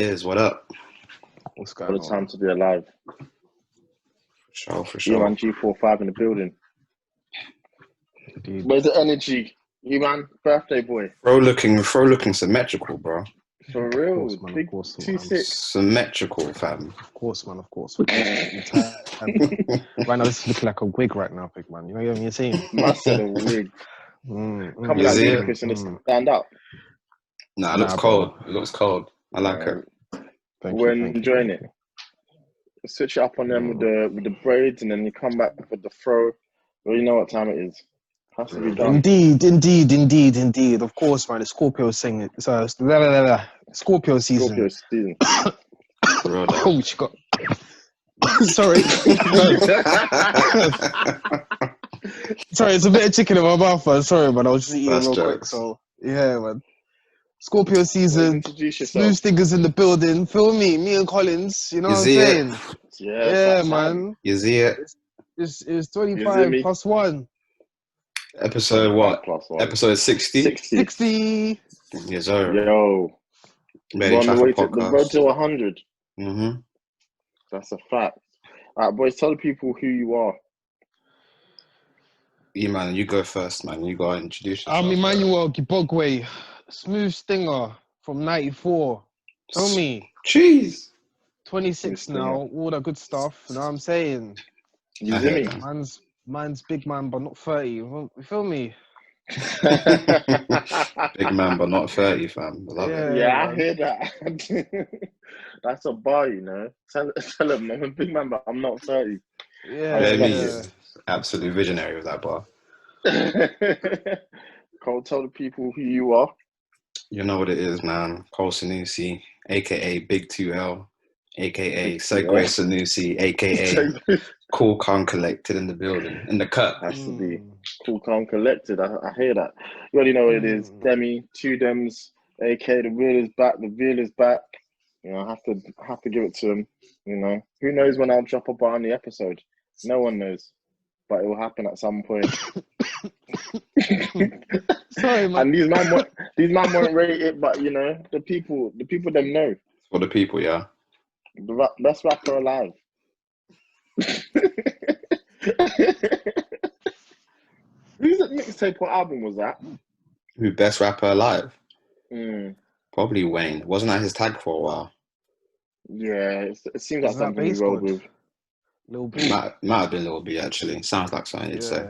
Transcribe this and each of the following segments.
is. What up? What's What going a time on? to be alive. For sure. Eman G45 in the building. Indeed. Where's the energy? Eman, birthday boy. Bro looking symmetrical, bro. For Of real. course, man. Big Of course, 2-6. Symmetrical, fam. Of course, man. Of course. Right now, this is looking like a wig right now, big man. You know what I'm saying? Must said a wig. Come with Is that it? Lucas and it stand up. Nah, it looks cold. It looks cold. I like it. We're enjoying it. Switch it up on them with the braids, and then you come back with the fro. Well, you know what time it is. Has to be done. Indeed. Of course, man. It's Scorpio saying it. So Scorpio season. Scorpio season. Oh, she got. Sorry. Sorry, it's a bit of chicken in my mouth, man. Sorry, man. I was just eating real quick. So yeah, man. Scorpio season. Introduce yourself. Smooth stickers in the building. Feel me? Me and Collins. You know what I'm saying? Yeah, man. You see it? It's 25 plus 1. Episode what? Episode 60? 60. Yes, sir. Yo. Made In Chafford podcast. The road to 100. Mm-hmm. That's a fact. All right, boys, tell the people who you are. Eman, you go first, man. You go and introduce yourself. I'm Emmanuel Gibogwe, smooth stinger from 94. Tell me. Jeez. 26 now, all that good stuff. You know what I'm saying? You see me? Man's big man, but not 30. You feel me? Big man, but not 30, fam. I love it. Yeah, I hear that. That's a bar, you know. Tell him I'm a big man, but I'm not 30. Yeah. Absolute visionary with that bar. Cole, tell the people who you are. You know what it is, man. Cole Sanusi, a.k.a. Big 2L, a.k.a. Segway Sanusi, a.k.a. Cool, Calm, Collected in the building, in the cut. Has to be Cool, Calm, Collected. I hear that. You already know what it is. Demi, 2 Dems, a.k.a. the real is back. The real is back. You know, I have to give it to him. You know, who knows when I'll drop a bar on the episode? No one knows, but it will happen at some point. Sorry, man. And these man won't rate it, but you know, the people them know. For the people, yeah. The best rapper alive. Whose mixtape or album was that? Who best rapper alive? Probably Wayne. Wasn't that his tag for a while? Yeah, it seems like something he rolled with. Lil B. Might have been Lil B, actually. Sounds like something you'd say.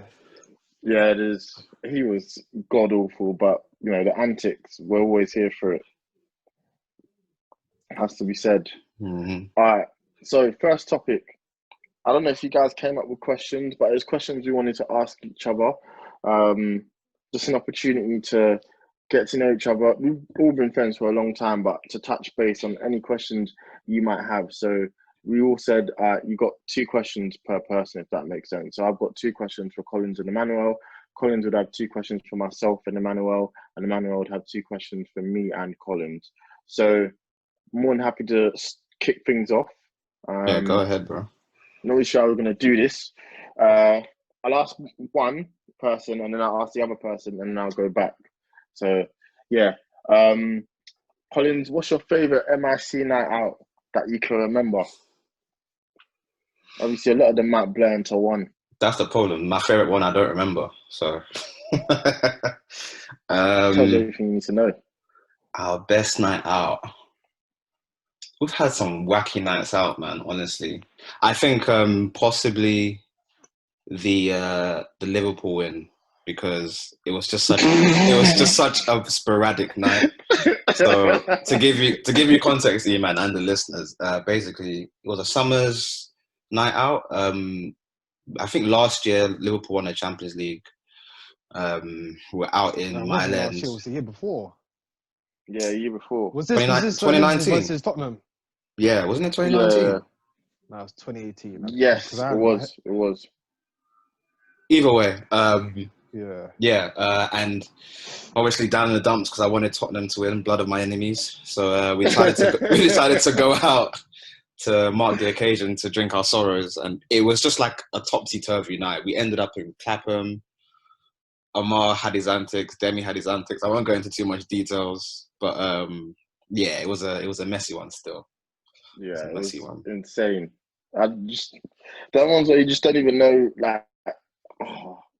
Yeah, it is. He was god awful, but you know, the antics, we're always here for it. Has to be said. Mm-hmm. All right. So first topic. I don't know if you guys came up with questions, but there's questions we wanted to ask each other. Just an opportunity to get to know each other. We've all been friends for a long time, but to touch base on any questions you might have. So we all said you got 2 questions per person, if that makes sense. So I've got 2 questions for Collins and Emmanuel. Collins would have 2 questions for myself and Emmanuel would have 2 questions for me and Collins. So more than happy to kick things off. Yeah, go ahead, bro. Not really sure how we're going to do this. I'll ask one person and then I'll ask the other person and then I'll go back. So, yeah. Collins, what's your favourite MIC night out that you can remember? Obviously, a lot of them might blur into one. That's the problem. My favourite one I don't remember. So, tells everything you need to know. Our best night out. We've had some wacky nights out, man, honestly. I think possibly the Liverpool win, because it was just such a sporadic night. So to give you context, Eman, and the listeners, basically it was a summer's night out. I think last year Liverpool won the Champions League. We're out in Mile End. Last year, was the year before. Yeah, year before. Was this 2019 versus Tottenham? Yeah, wasn't it 2019? Yeah. No, it was 2018. Yes, it was. Either way, yeah. And obviously down in the dumps because I wanted Tottenham to win, blood of my enemies. So we decided to go out to mark the occasion, to drink our sorrows, and it was just like a topsy-turvy night. We ended up in Clapham. Amar had his antics, Demi had his antics. I won't go into too much details, but Yeah, it was a messy one still. Yeah, It it was a messy was one. insane. I just that ones where you just don't even know like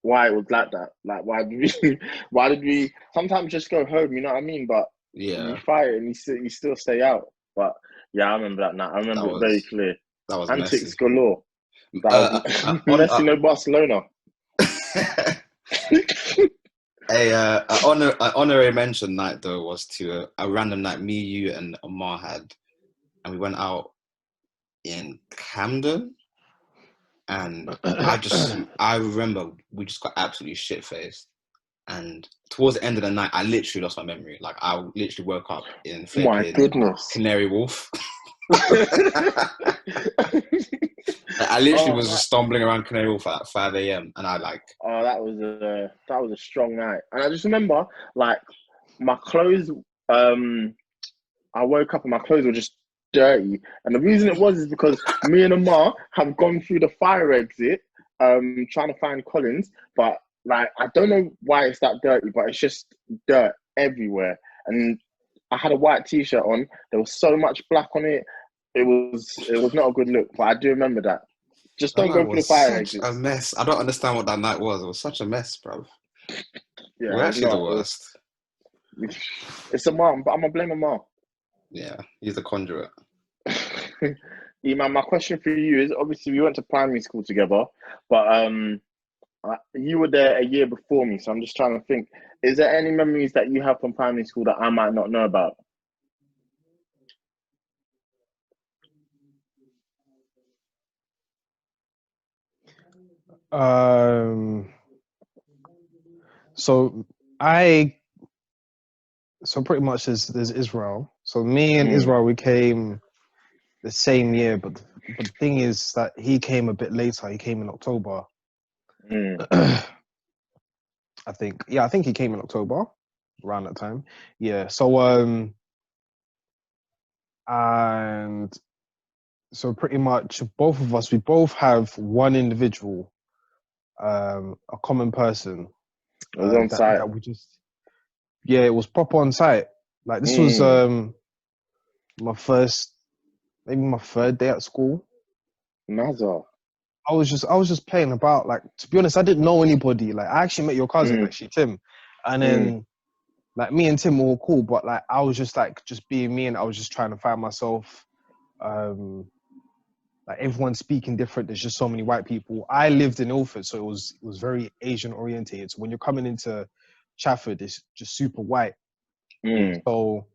why it was like that. Like why did we sometimes just go home? You know what I mean? But you Yeah, fight and you still stay out. But yeah, I remember that now. I that remember it very was clear. that was Antics messy. galore. That was On Messi, no Barcelona. an honorary mention night though was to a random night me, you, and Omar had, and we went out in Camden, and I remember we just got absolutely shit faced, and towards the end of the night, I literally lost my memory. Like I literally woke up in My flipping goodness. Canary Wharf. I literally was just stumbling around Canary Wharf at 5 a.m. and I like. Oh, that was a strong night, and I just remember like my clothes. I woke up and my clothes were just dirty, and the reason it was is because me and Amar have gone through the fire exit, trying to find Collins, but like I don't know why it's that dirty, but it's just dirt everywhere, and I had a white t-shirt on. There was so much black on it. It was not a good look, but I do remember that. Just That don't night go through the was fire such a exits. mess. I don't understand what that night was. It was such a mess, bro. Yeah, We're it was actually the not. worst. It's a mom, but I'm gonna blame a mom. Yeah, he's a conduit. Eman, my question for you is: obviously we went to primary school together, but you were there a year before me, so I'm just trying to think: is there any memories that you have from primary school that I might not know about? So I so pretty much there's Israel. So me and Israel we came the same year, but the thing is that he came a bit later. He came in October. I think. Yeah, I think he came in October around that time. Yeah. So and so pretty much both of us we both have one individual, a common person It was on site. that we just yeah, it was proper on site. Like this was my first, maybe my third day at school. Nazar. I was just playing about. Like to be honest, I didn't know anybody. Like I actually met your cousin, actually Tim, and then like me and Tim were all cool, but like I was just like just being me, and I was just trying to find myself. Like everyone's speaking different. There's just so many white people. I lived in Ilford, so it was very Asian orientated. So when you're coming into Chafford, it's just super white. So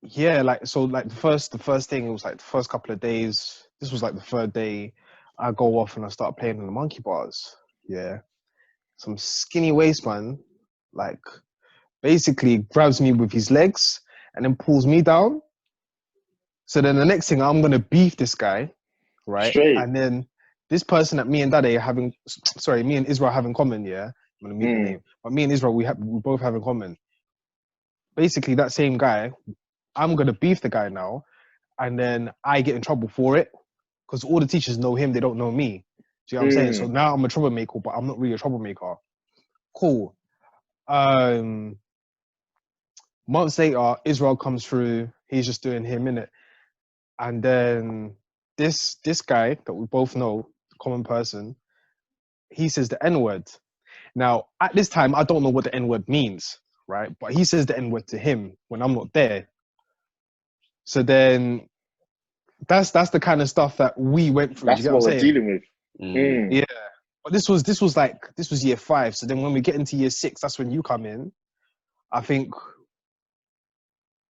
yeah, like so like the first thing, it was like the first couple of days. This was like the third day. I go off and I start playing in the monkey bars. Yeah, some skinny waist man, like basically grabs me with his legs and then pulls me down. So then the next thing, I'm gonna beef this guy, right? Straight. And then this person that me and Dade having, sorry, me and Israel have in common. Yeah, I'm gonna mute the name, but me and Israel we both have in common. Basically, that same guy, I'm gonna beef the guy now, and then I get in trouble for it because all the teachers know him, they don't know me. Do you know what I'm saying? So now I'm a troublemaker, but I'm not really a troublemaker. Cool. Months later, Israel comes through. He's just doing him in it, and then this guy that we both know, common person, he says the N word. Now at this time, I don't know what the N word means, right? But he says the N word to him when I'm not there. So then that's the kind of stuff that we went through. Do you That's get what I'm what we're saying? dealing with. Yeah. But this was year 5. So then when we get into year 6, that's when you come in. I think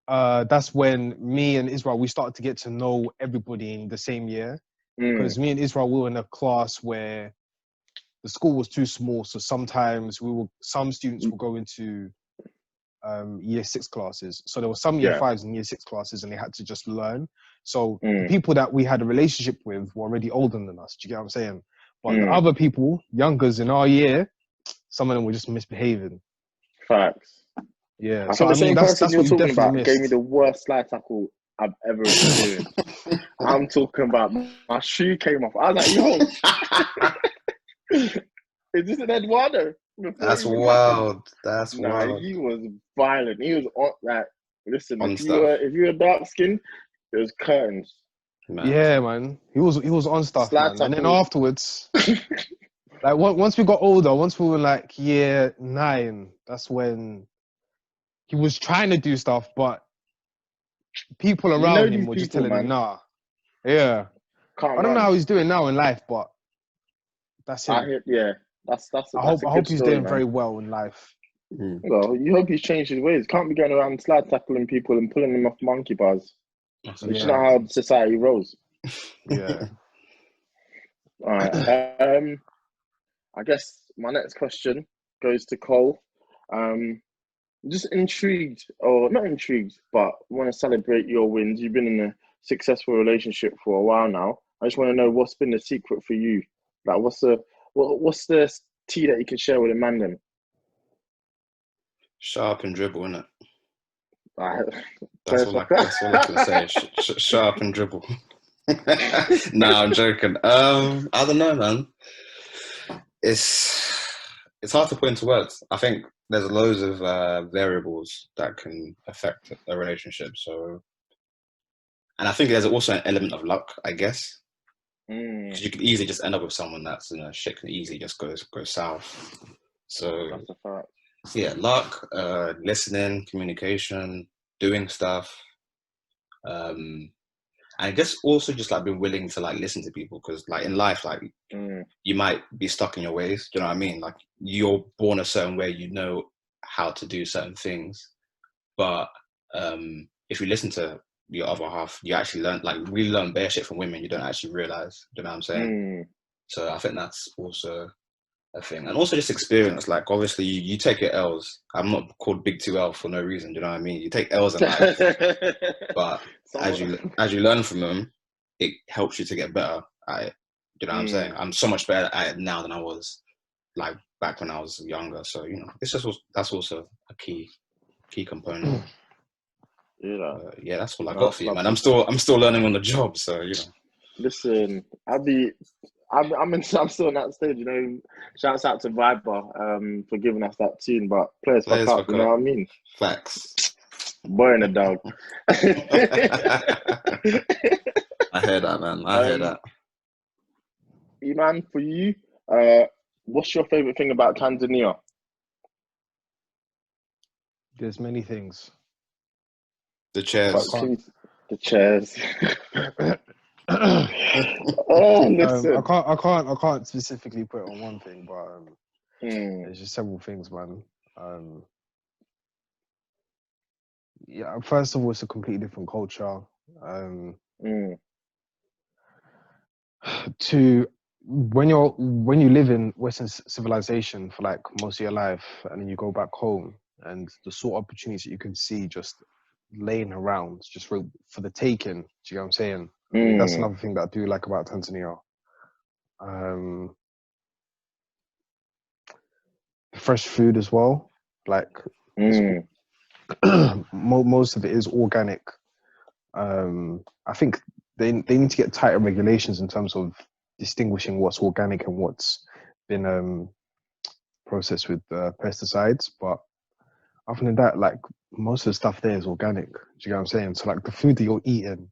that's when me and Israel we started to get to know everybody in the same year. Because me and Israel we were in a class where the school was too small. So sometimes some students will go into year 6 classes. So there were some year 5s and year 6 classes, and they had to just learn. So the people that we had a relationship with were already older than us. Do you get what I'm saying? But the other people, youngers in our year, some of them were just misbehaving. Facts. Yeah. I So think the I mean, same person that's you're what you talking definitely about gave me missed. the worst slide tackle I've ever experienced. I'm talking about my shoe came off. I was like, yo, is this an Eduardo? Before it That's even happened. wild. That's Nah, wild. he was violent. He was on like Listen, On if stuff. you were dark skinned, it was curtains. Man. Yeah, man. He was on stuff, Slide man. And then tackle. afterwards, like once we got older, once we were like year 9, that's when he was trying to do stuff, but people You know around him these were just people, telling him, man. nah. Yeah. Can't I don't know run. how he's doing now in life, but that's him. Yeah, that's a I good hope he's story, doing man. very well in life. Mm. Well, you hope he's changed his ways. Can't be going around slide tackling people and pulling them off monkey bars. That's Which is Yeah, not how society rolls. Yeah. All right. I guess my next question goes to Cole. Just intrigued, or not intrigued, but want to celebrate your wins. You've been in a successful relationship for a while now. I just want to know what's been the secret for you. Like, what's the tea that you can share with a man then? Sharp and dribble, innit? Like, That's all I can say. Sharp and dribble. Nah, I'm joking. I don't know, man. It's hard to put into words. I think there's loads of variables that can affect a relationship. So, and I think there's also an element of luck, I guess, because you could easily just end up with someone that's, shit can easily just go south. So That's a fact. yeah, luck, listening, communication, doing stuff. And I guess also just like being willing to like listen to people, because like in life, like you might be stuck in your ways. Do you know what I mean? Like you're born a certain way, you know how to do certain things, but if you listen to your other half, you actually really learn bare shit from women you don't actually realize. Do you know what I'm saying? So I think that's also a thing, and also just experience. Like obviously you take your L's. I'm not called Big 2L for no reason. Do you know what I mean? You take L's in life, but as you learn from them, it helps you to get better at it. Do you know what I'm saying? I'm so much better at it now than I was like back when I was younger. So it's just that's also a key component. Yeah, that's all I got for you, man. I'm still learning on the job, so Listen, I'm still in that stage, Shouts out to Viber for giving us that tune, but players fuck up, you know what I mean? Facts. Boy and a dog. I hear that, man. I hear that. Eman, for you, what's your favorite thing about Tanzania? There's many things. The chairs. The chairs. Listen. I can't specifically put it on one thing, but there's just several things, man. Yeah, first of all, it's a completely different culture. To when you live in Western civilization for like most of your life, and then you go back home, and the sort of opportunities that you can see just laying around, just for the taking. Do you know what I'm saying? I mean, that's another thing that I do like about Tanzania. Fresh food as well. Like most of it is organic. I think they need to get tighter regulations in terms of distinguishing what's organic and what's been processed with pesticides. But other than that, like most of the stuff there is organic. Do you know what I'm saying? So like the food that you're eating,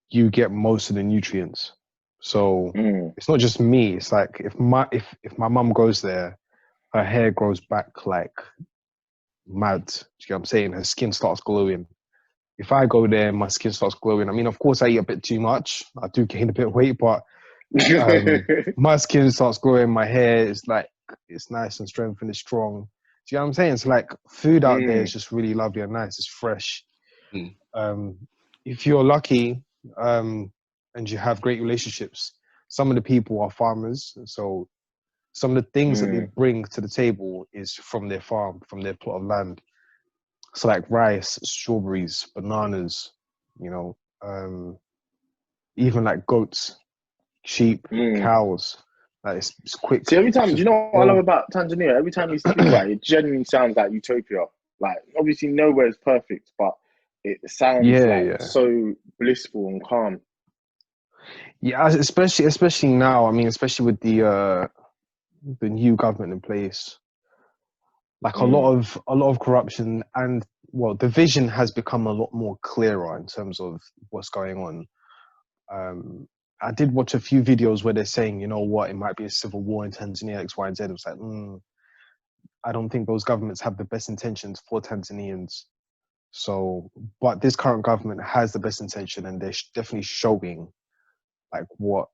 you get most of the nutrients. So it's not just me. It's like if my mum goes there, her hair grows back like mad. Do you know what I'm saying? Her skin starts glowing. If I go there, my skin starts glowing. I mean, of course, I eat a bit too much. I do gain a bit of weight, but my skin starts glowing. My hair is like, it's nice and strengthened, it's strong. Do you know what I'm saying? It's like food out there is just really lovely and nice. It's fresh. If you're lucky and you have great relationships, some of the people are farmers. So some of the things that they bring to the table is from their farm, from their plot of land. So like rice, strawberries, bananas, even like goats, sheep, cows. Like it's quick. See, every time, do you know what I love about Tanzania? Every time you speak about it, it genuinely sounds like utopia. Like, obviously nowhere is perfect, but it sounds so blissful and calm. Yeah, especially now. I mean, especially with the new government in place. Like a lot of corruption, and well, the vision has become a lot more clearer in terms of what's going on. I did watch a few videos where they're saying, you know what, it might be a civil war in Tanzania, X, Y, and Z. It was like, I don't think those governments have the best intentions for Tanzanians. So, but this current government has the best intention, and they're definitely showing like what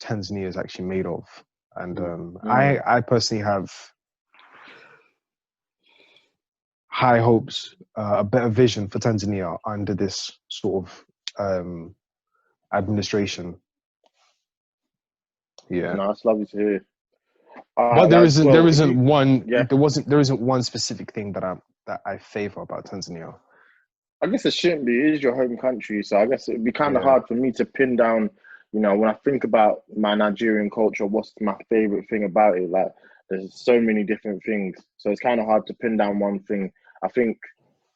Tanzania is actually made of. And I personally have high hopes, a better vision for Tanzania under this sort of administration. Yeah. No, it's lovely to hear. But there isn't one specific thing that I favor about Tanzania. I guess it shouldn't be. It is your home country, so I guess it'd be kind of hard for me to pin down. You know, when I think about my Nigerian culture, what's my favorite thing about it? Like, there's so many different things, so it's kind of hard to pin down one thing. I think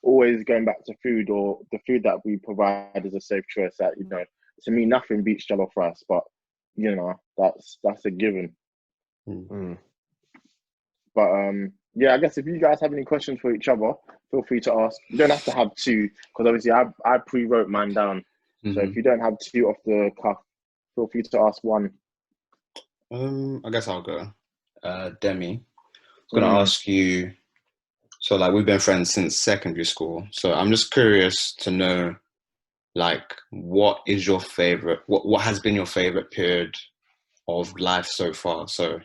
always going back to food, or the food that we provide is a safe choice. That, you know, to me, nothing beats jollof rice, but you know, that's a given. Mm-hmm. But yeah, I guess if you guys have any questions for each other, feel free to ask. You don't have to have two, because obviously I pre-wrote mine down. So if you don't have two off the cuff, feel free to ask one. I guess I'll go. Demi, I'm gonna ask you. So, like, we've been friends since secondary school. So I'm just curious to know, like, what is your favorite? What has been your favorite period of life so far? So,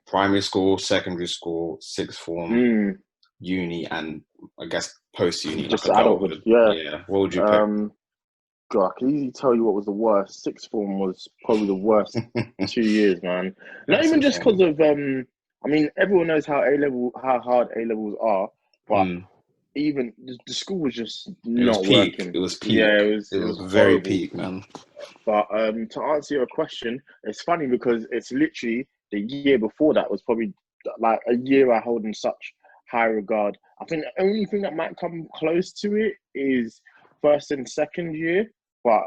primary school, secondary school, sixth form, uni, and I guess post uni, just like adulthood. Yeah. What would you pick? God, I can easily tell you what was the worst. Sixth form was probably the worst 2 years, man. Not even just because of I mean, everyone knows how hard A levels are, but even the school was just not working. It was peak. Yeah, it was very horrible. peak, man. But to answer your question, it's funny because it's literally the year before that was probably like a year I hold in such high regard. I think the only thing that might come close to it is first and second year, but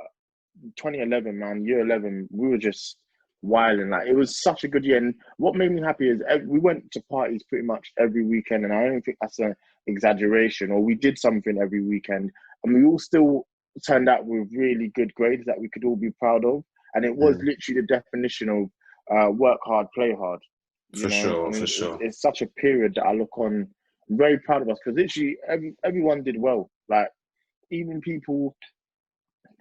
2011, man, year 11, we were just wilding. Like, it was such a good year. And what made me happy is we went to parties pretty much every weekend, and I don't think that's an exaggeration, or we did something every weekend, and we all still turned out with really good grades that we could all be proud of. And it was literally the definition of work hard, play hard. For sure. It's such a period that I look on. I'm very proud of us, because literally everyone did well. Like, even people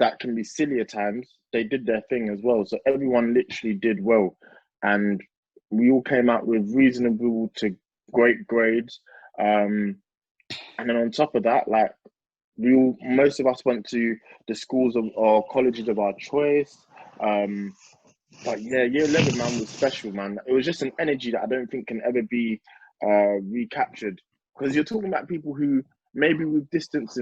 that can be silly at times, they did their thing as well. So everyone literally did well. And we all came out with reasonable to great grades. And then on top of that, like, most of us went to the schools or colleges of our choice. But yeah, year 11, man, was special, man. It was just an energy that I don't think can ever be recaptured. Because you're talking about people who maybe we've distanced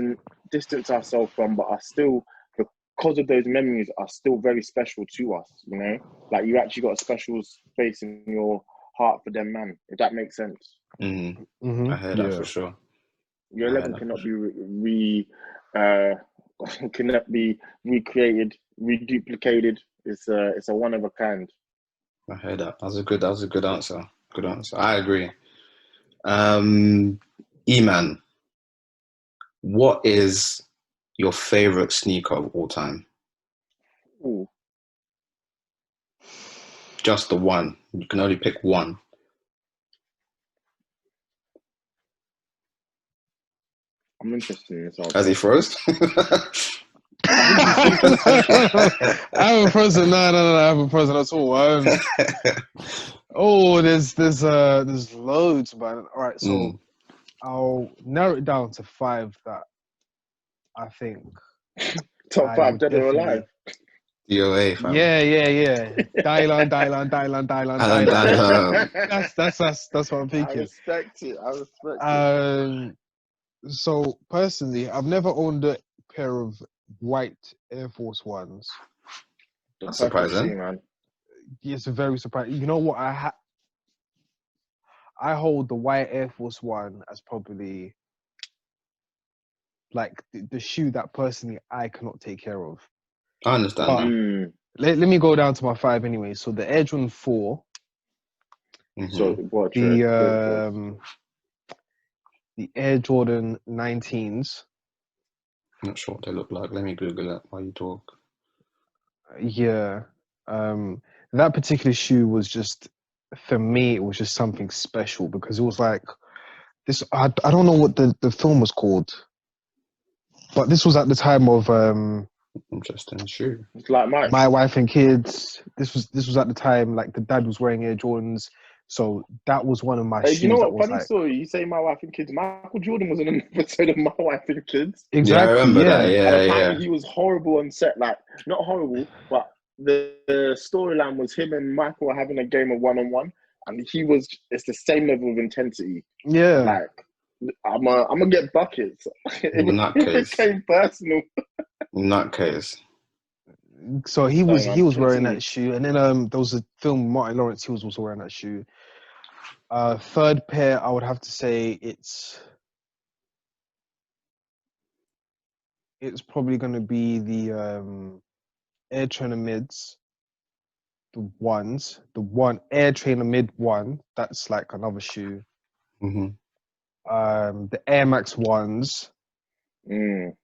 ourselves from, but are still, because of those memories, are still very special to us, you know? Like, you actually got a special space in your heart for them, man, if that makes sense. I heard that for sure. Year 11 cannot be recreated, reduplicated. It's a one of a kind. I heard that. That was a good answer. Good answer. I agree. Eman, what is your favorite sneaker of all time? Ooh. Just the one. You can only pick one. I'm interested in this answer. As he froze? I haven't frozen. No, I haven't frozen at all. There's loads, man. All right, so I'll narrow it down to 5 that I think. Top 5 dead or alive. DOA, fam. Yeah. Dylan. That's what I'm thinking. I respect it. So personally, I've never owned a pair of white Air Force Ones. That's surprising, man. It's very surprising. You know what? I hold the white Air Force One as probably like the shoe that personally I cannot take care of. I understand. Let me go down to my 5 anyway. So the Air Jordan 4. So what? the Air Jordan 19s. I'm not sure what they look like. Let me Google it while you talk. Yeah. That particular shoe was just, for me, it was just something special because it was like this. I don't know what the film was called, but this was at the time of Interesting shoe. It's like mine. My Wife and Kids. This was at the time like the dad was wearing Air Jordans, so that was one of my Hey, shoes. you know That what? was Funny like story. You say My Wife and Kids. Michael Jordan was in an episode of My Wife and Kids. Yeah, I exactly remember that. And Yeah, apparently yeah. he was horrible on set. Like, not horrible, but the storyline was him and Michael were having a game of one-on-one. And it's the same level of intensity. Yeah. Like, I'm gonna get buckets. In that It case. became personal. In that case. So he Sorry, was man, wearing continue. that shoe, and then there was a film Martin Lawrence. He was also wearing that shoe. Third pair, I would have to say it's probably going to be the Air Trainer Mids, the ones, the one Air Trainer Mid one. That's like another shoe. Mm-hmm. The Air Max ones. Mm.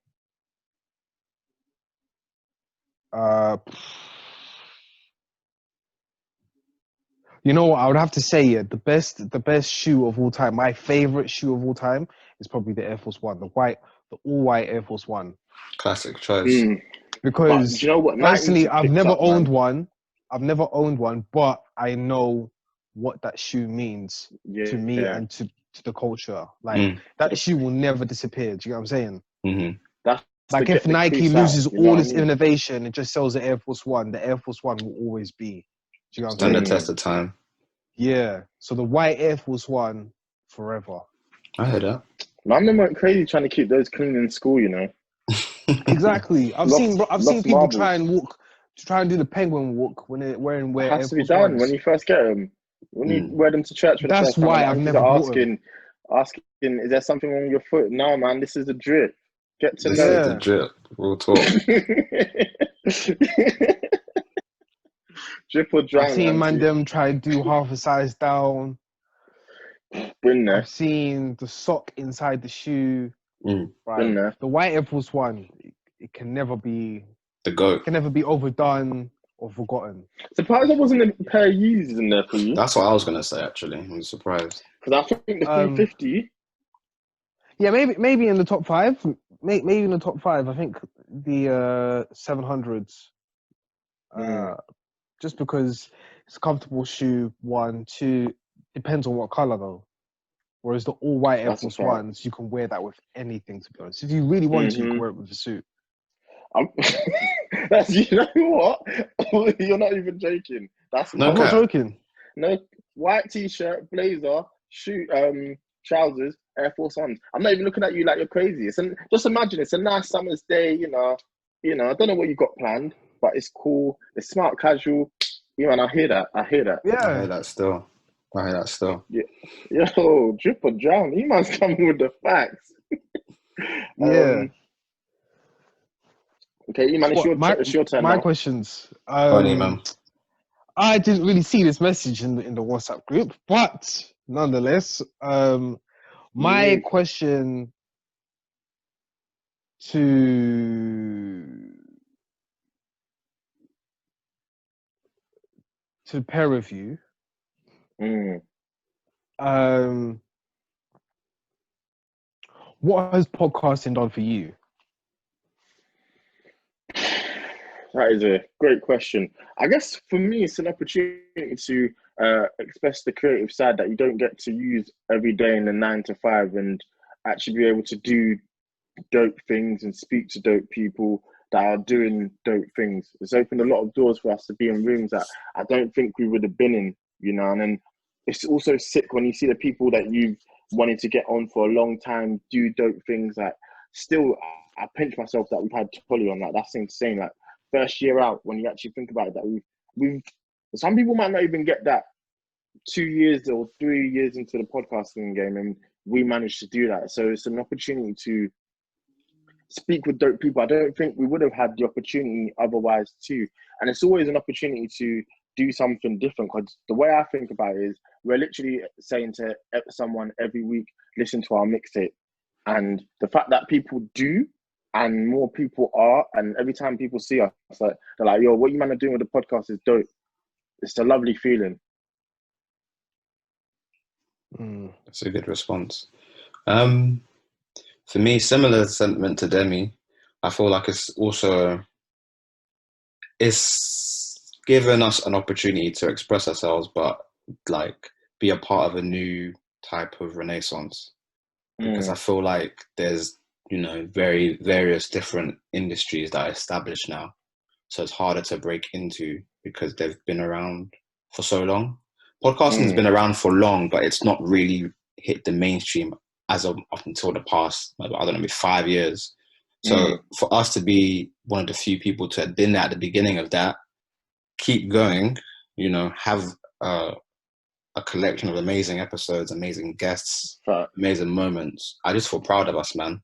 You know what? I would have to say, yeah, the best shoe of all time. My favorite shoe of all time is probably the Air Force One, the all white Air Force One. Classic choice. But do Because you know what? personally, 90s have picked up, man. I've never owned one, but I know what that shoe means to me Yeah. and to the culture. Like that shoe will never disappear. Do you get what I'm saying? Mm-hmm. That's Like to if get the Nike crease out. loses You know all what I its mean? innovation and just sells the Air Force One, the Air Force One will always be. Do you know what I'm Stand the saying? test of time. Yeah. So the white Air Force One forever. I heard that. Man, went crazy trying to keep those clean in school, you know. Exactly. I've seen Lost people marbles. try and do the penguin walk when they're wearing It has Air to be Force done Ones. when you first get them. When you wear them to church for the That's first time, and why the I've uncles never are bought them. asking, is there something wrong with your foot? No, man, this is a drip. Get to This know. is the drip. Real talk. Drip or I've drown, seen man auntie. them try to do half a size down. Been there. I've seen the sock inside the shoe. Mm. Right. Been there. The white Air Force One, it can never be The GOAT. overdone or forgotten. Surprised there wasn't a pair of Yeezys in there for you. That's what I was gonna say. Actually, I was surprised. Because I think the 350. Yeah, maybe in the top five. Maybe in the top five. I think the 700s. Just because it's a comfortable shoe. 1, 2. Depends on what color though. Whereas the all white Air Force Ones, you can wear that with anything. To be honest, if you really want to, you can wear it with a suit. You know what? You're not even joking. I'm not joking. No, white t-shirt, blazer, shoe, trousers, Air Force Ones. I'm not even looking at you like you're crazy. Just imagine it's a nice summer's day. You know. I don't know what you got planned, but it's cool. It's smart, casual. Man, I hear that. Yeah, I hear that still. Yeah. Yo, drip or drown. Eman's coming with the facts. yeah. Okay, Eman, it's your turn my now. questions. Man. I didn't really see this message in the WhatsApp group, but nonetheless, my question to pair of you, what has podcasting done for you? That is a great question. I guess for me, it's an opportunity to express the creative side that you don't get to use every day in the 9 to 5, and actually be able to do dope things and speak to dope people that are doing dope things. It's opened a lot of doors for us to be in rooms that I don't think we would have been in, and then it's also sick when you see the people that you've wanted to get on for a long time do dope things. Like, still, I pinch myself that we've had Tolly on. Like, that's insane. Like, first year out, when you actually think about it, that we've some people might not even get that 2 years or 3 years into the podcasting game, and we managed to do that. So it's an opportunity to speak with dope people. I don't think we would have had the opportunity otherwise too. And it's always an opportunity to do something different. Because the way I think about it is, we're literally saying to someone every week, listen to our mixtape. And the fact that people do, and more people are, and every time people see us, like, they're like, yo, what you man are doing with the podcast is dope. It's a lovely feeling. That's a good response. For me, similar sentiment to Demi. I feel like it's given us an opportunity to express ourselves, but like be a part of a new type of renaissance. Because I feel like there's, very various different industries that are established now. So it's harder to break into because they've been around for so long. Podcasting's been around for long, but it's not really hit the mainstream as of up until the past, I don't know, maybe 5 years. So for us to be one of the few people to have been at the beginning of that, keep going, have a collection of amazing episodes, amazing guests, amazing moments. I just feel proud of us, man,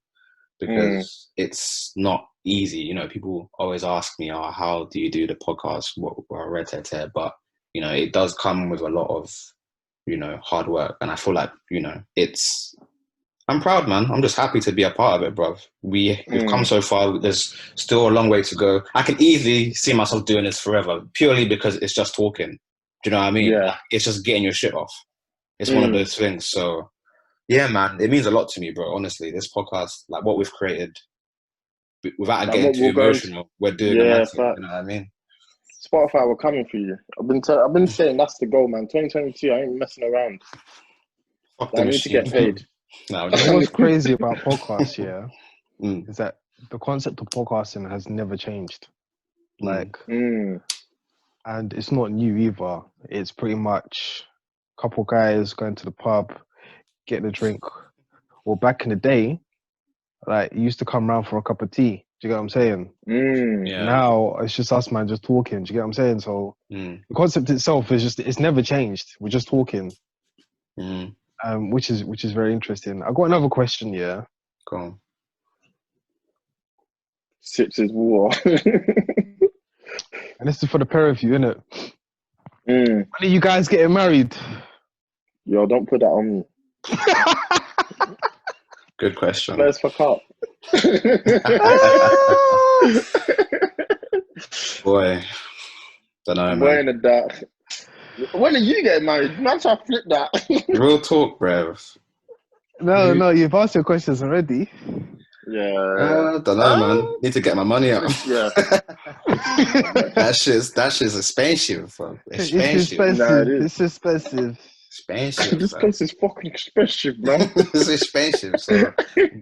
because it's not easy. People always ask me, "Oh, how do you do the podcast?" But it does come with a lot of, hard work, and I feel like, I'm proud, man. I'm just happy to be a part of it, bruv. We've come so far. There's still a long way to go. I can easily see myself doing this forever, purely because it's just talking. Do you know what I mean? Yeah. Like, it's just getting your shit off. It's one of those things. So, yeah, man, it means a lot to me, bro. Honestly, this podcast, like what we've created, without Like getting too emotional, we're doing a mad thing. You know what I mean? Spotify, we're coming for you. I've been saying that's the goal, man. 2022, I ain't messing around. I need to get paid. What's crazy about podcasts, is that the concept of podcasting has never changed. Like, and it's not new either. It's pretty much a couple guys going to the pub, getting a drink. Well, back in the day, like, you used to come round for a cup of tea. Do you get what I'm saying? Yeah. Now it's just us, man, just talking. Do you get what I'm saying? So the concept itself is it's never changed. We're just talking. Which is very interesting. I got another question. Yeah. Go on. Sips his water. And this is for the pair of you, innit? When are you guys getting married? Yo, don't put that on me. Good question. Let's fuck up. Boy, don't know, man. Boy in the dark. When are you getting married? Man, try to flip that. Real talk, bruv. No, you've asked your questions already. Yeah. Don't know, man. Need to get my money out. Yeah. That shit's expensive, bro. Expensive. Nah, it is. It's expensive. Expensive. This place is fucking expensive, man. It's expensive. So,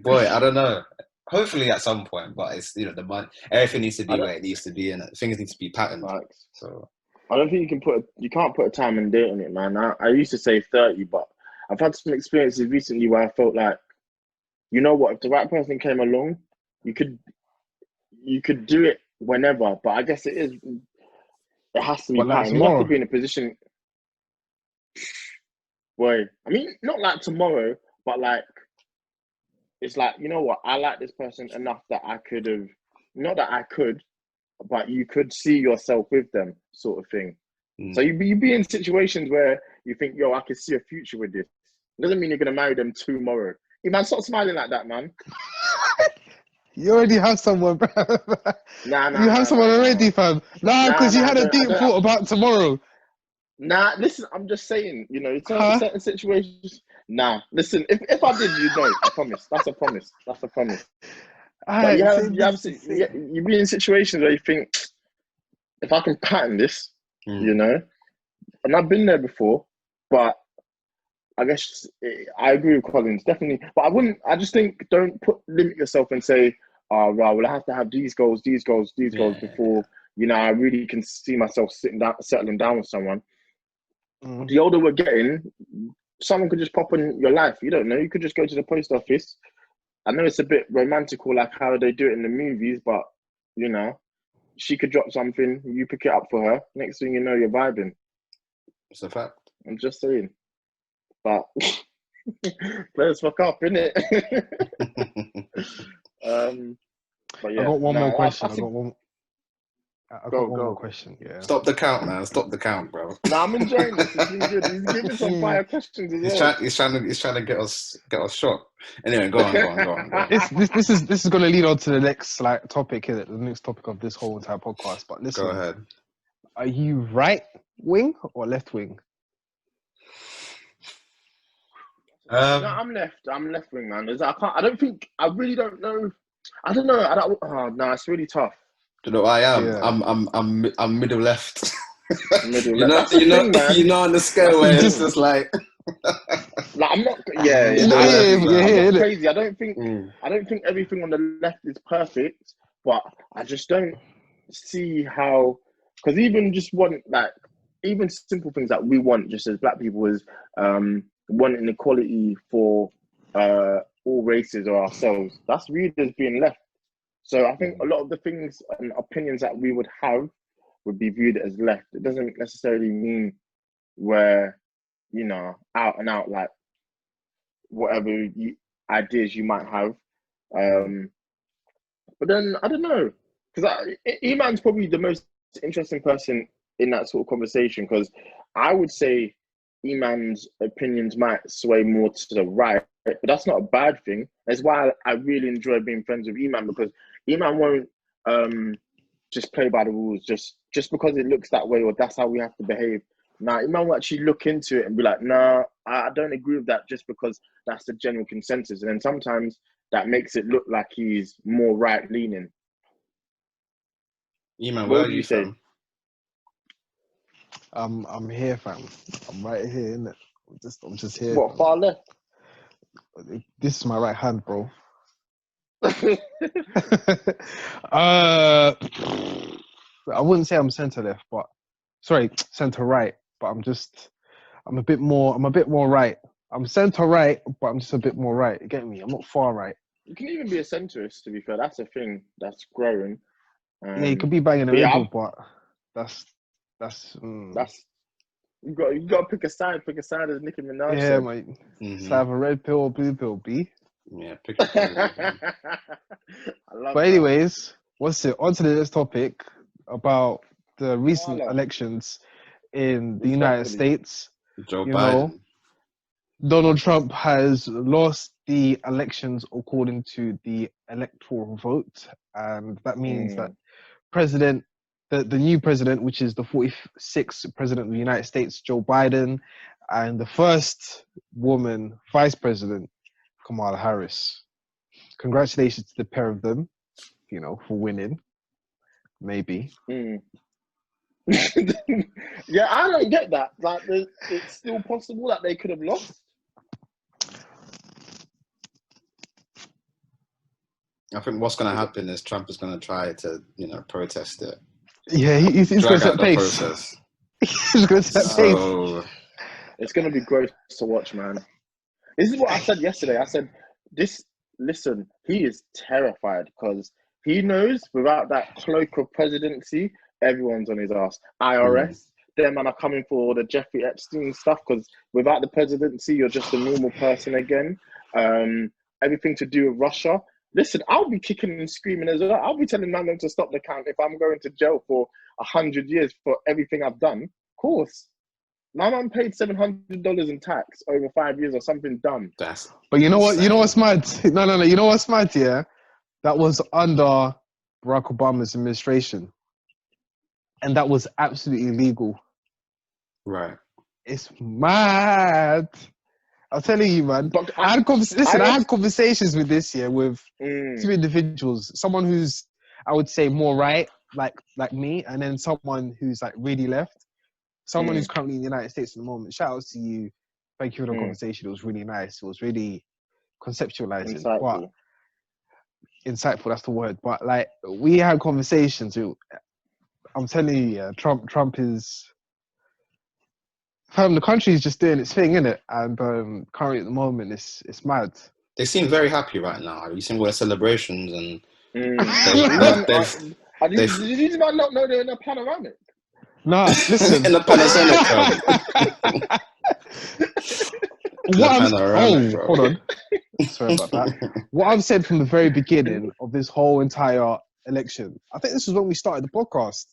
boy, I don't know. Hopefully at some point, but it's the money. Everything needs to be where it needs to be, and things need to be patterned. So I don't think you can't put a time and date on it, man. I used to say 30, but I've had some experiences recently where I felt like, you know what, if the right person came along, you could do it whenever. But I guess it has to be patterned. You have to be in a position. Boy, I mean, not like tomorrow, but like, it's like, you know what, I like this person enough that I could have, not that I could, but you could see yourself with them, sort of thing. So you be in situations where you think, yo, I can see a future with this. It doesn't mean you're gonna marry them tomorrow. Hey, man, stop smiling like that, man. You already have someone, bro. Nah, you have someone already, fam. Because you had a deep thought about tomorrow. Nah, listen, I'm just saying, certain situations. Nah, listen, if I did, you know, I promise. That's a promise. But you be in situations where you think, if I can pattern this, and I've been there before, but I guess I agree with Collins, definitely. But I just think, don't limit yourself and say, oh, right, well, I have to have these goals before, I really can see myself settling down with someone. The older we're getting, someone could just pop in your life. You don't know. You could just go to the post office. I know it's a bit romantical, like how they do it in the movies, but, she could drop something, you pick it up for her. Next thing you know, you're vibing. It's a fact. I'm just saying. But players fuck up, innit? But yeah. I got one more question. I've got Go, one more go. question. Yeah. Stop the count, man. Stop the count, bro. Nah, I'm enjoying this. It's been good. He's giving some fire questions as He's well. trying to get us shot. Anyway, go on. This is going to lead on to the next like topic here, the next topic of this whole entire podcast. But listen, Go ahead. are you right wing or left wing? No, I'm left. I'm left wing, man. I don't think. I really don't know. I don't know. Oh, no, it's really tough. Do you know what I am? Yeah. I'm middle left. Middle you left. know, That's the thing, man. you know, on the scale That's where the it's thing. just like. Like I'm not. Yeah, Middle I left, agree. man. I'm not innit? crazy. I don't think everything on the left is perfect, but I just don't see how. Because even just even simple things that we want, just as black people, is wanting equality for all races or ourselves. That's viewed as being left. So I think a lot of the things and opinions that we would have would be viewed as left. It doesn't necessarily mean we're, out and out like whatever ideas you might have. But then I don't know, because Eman's probably the most interesting person in that sort of conversation, because I would say Eman's opinions might sway more to the right, but that's not a bad thing. That's why I really enjoy being friends with Eman, because Eman won't just play by the rules just because it looks that way or that's how we have to behave. Nah, Eman will actually look into it and be like, nah, I don't agree with that just because that's the general consensus. And then sometimes that makes it look like he's more right-leaning. Eman, where What are would you you say? from? I'm here, fam. I'm right here, innit? I'm just here. What, Fam. far left? This is my right hand, bro. I wouldn't say I'm centre left, but sorry, centre right. But I'm a bit more right. I'm centre right, but I'm just a bit more right. You get me? I'm not far right. You can even be a centrist, to be fair. That's a thing that's growing. Yeah, you could be bang in the middle, but that's you got to pick a side. Pick a side, as Nicki Minaj yeah, said. mate. It's either red pill or blue pill, B. Yeah, pick a I love But that. anyways, what's it? On to the next topic about the recent elections in the United States. Joe You Biden. know, Donald Trump has lost the elections according to the electoral vote, and that means that the new president, which is the 46th president of the United States, Joe Biden, and the first woman vice president, Kamala Harris. Congratulations to the pair of them, for winning. Maybe. Yeah, I don't get that. Like, it's still possible that they could have lost. I think what's going to happen is Trump is going to try to, protest it. Yeah, he's going to set pace. Process. He's going to set pace. It's going to be gross to watch, man. This is what I said yesterday. I said, listen, he is terrified because he knows without that cloak of presidency, everyone's on his ass. IRS, them man are coming for all the Jeffrey Epstein stuff because without the presidency, you're just a normal person again. Everything to do with Russia. Listen, I'll be kicking and screaming as well. I'll be telling them to stop the count if I'm going to jail for 100 years for everything I've done. Of course. My mum paid $700 in tax over 5 years or something dumb. But you know what? You know what's mad? No. You know what's mad? Yeah, that was under Barack Obama's administration, and that was absolutely legal. Right. It's mad. I'm telling you, man. But I had conversations with two individuals. Someone who's, I would say, more right, like me, and then someone who's like really left. Someone who's currently in the United States at the moment. Shout out to you. Thank you for the conversation. It was really nice. It was really conceptualizing. Insightful, that's the word. But like, we had conversations. I'm telling you, yeah, Trump is... the country is just doing its thing, innit? And currently at the moment, it's mad. They seem very happy right now. Have you seen all the celebrations and... Did these man not know they're in a panoramic? Nah, listen. In the Panasonic hold on. Sorry about that. What I've said from the very beginning of this whole entire election, I think this was when we started the podcast.